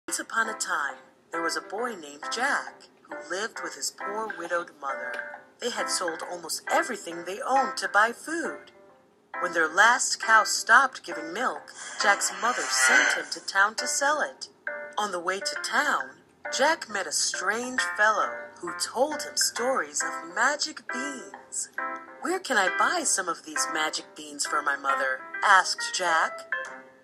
Once upon a time, there was a boy named Jack who lived with his poor widowed mother. They had sold almost everything they owned to buy food. When their last cow stopped giving milk, Jack's mother sent him to town to sell it. On the way to town, Jack met a strange fellow who told him stories of magic beans. "Where can I buy some of these magic beans for my mother?" asked Jack.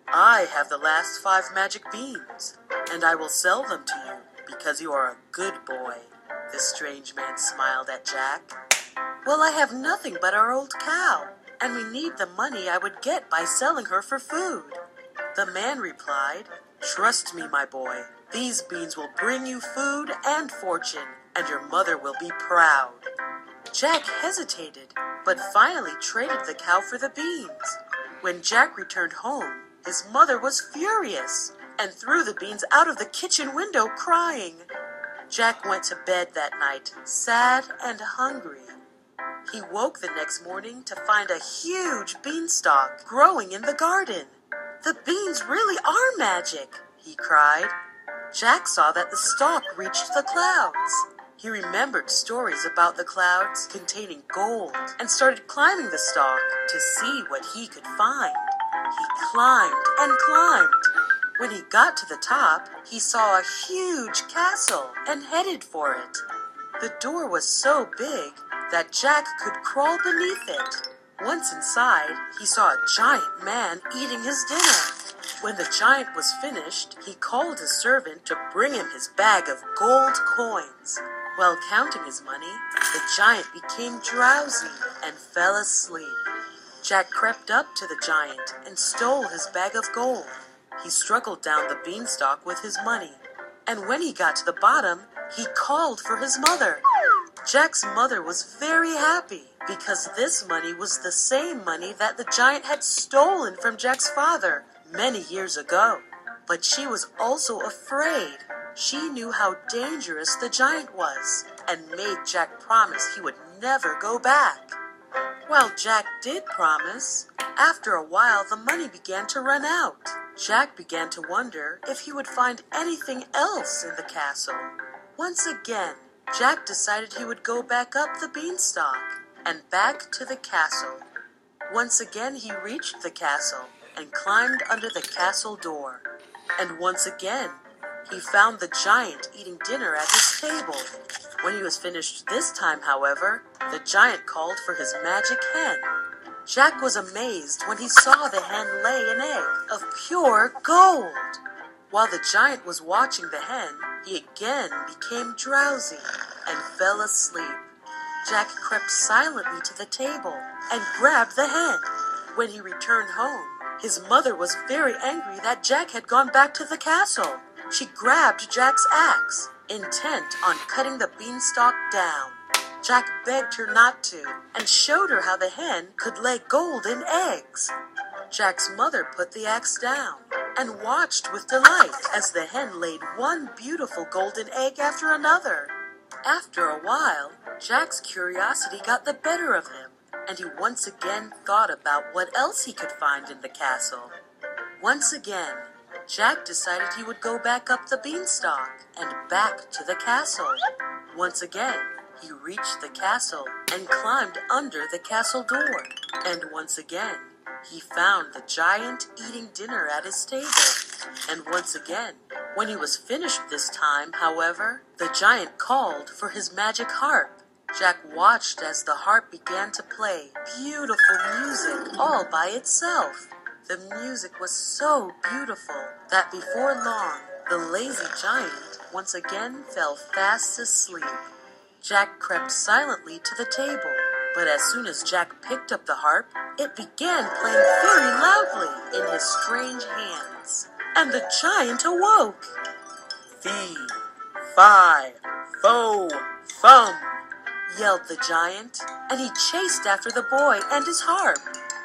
"I have the last 5 magic beans, and I will sell them to you because you are a good boy." The strange man smiled at Jack. "Well, I have nothing but our old cow, and we need the money I would get by selling her for food." The man replied, "Trust me, my boy, these beans will bring you food and fortune, and your mother will be proud." Jack hesitated, but finally traded the cow for the beans. When Jack returned home, his mother was furious and threw the beans out of the kitchen window crying. Jack went to bed that night, sad and hungry. He woke the next morning to find a huge beanstalk growing in the garden. "The beans really are magic," he cried. Jack saw that the stalk reached the clouds. He remembered stories about the clouds containing gold and started climbing the stalk to see what he could find. He climbed and climbed. When he got to the top, he saw a huge castle and headed for it. The door was so big that Jack could crawl beneath it. Once inside, he saw a giant man eating his dinner. When the giant was finished, he called his servant to bring him his bag of gold coins. While counting his money, the giant became drowsy and fell asleep. Jack crept up to the giant and stole his bag of gold. He struggled down the beanstalk with his money, and when he got to the bottom, he called for his mother. Jack's mother was very happy because this money was the same money that the giant had stolen from Jack's father many years ago. But she was also afraid. She knew how dangerous the giant was and made Jack promise he would never go back. Well, Jack did promise. After a while, the money began to run out. Jack began to wonder if he would find anything else in the castle. Once again, Jack decided he would go back up the beanstalk and back to the castle. Once again, he reached the castle and climbed under the castle door. And once again, he found the giant eating dinner at his table. When he was finished this time, however, the giant called for his magic hen. Jack was amazed when he saw the hen lay an egg of pure gold. While the giant was watching the hen, he again became drowsy and fell asleep. Jack crept silently to the table and grabbed the hen. When he returned home, his mother was very angry that Jack had gone back to the castle. She grabbed Jack's axe, intent on cutting the beanstalk down. Jack begged her not to and showed her how the hen could lay golden eggs. Jack's mother put the axe down and watched with delight as the hen laid one beautiful golden egg after another. After a while, Jack's curiosity got the better of him, and he once again thought about what else he could find in the castle. Once again, Jack decided he would go back up the beanstalk and back to the castle. Once again, he reached the castle and climbed under the castle door. And once again, he found the giant eating dinner at his table. And once again, when he was finished this time, however, the giant called for his magic harp. Jack watched as the harp began to play beautiful music all by itself. The music was so beautiful that before long, the lazy giant once again fell fast asleep. Jack crept silently to the table, but as soon as Jack picked up the harp, it began playing very loudly in his strange hands, and the giant awoke. "Fee, fi, fo, fum," yelled the giant, and he chased after the boy and his harp.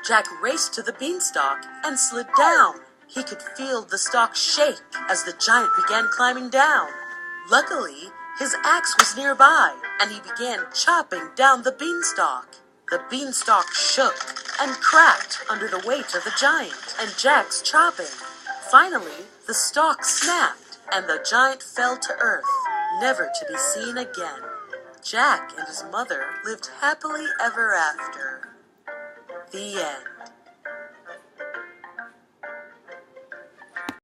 Jack raced to the beanstalk and slid down. He could feel the stalk shake as the giant began climbing down. Luckily, his axe was nearby, and he began chopping down the beanstalk. The beanstalk shook and cracked under the weight of the giant and Jack's chopping. Finally, the stalk snapped, and the giant fell to earth, never to be seen again. Jack and his mother lived happily ever after. The end.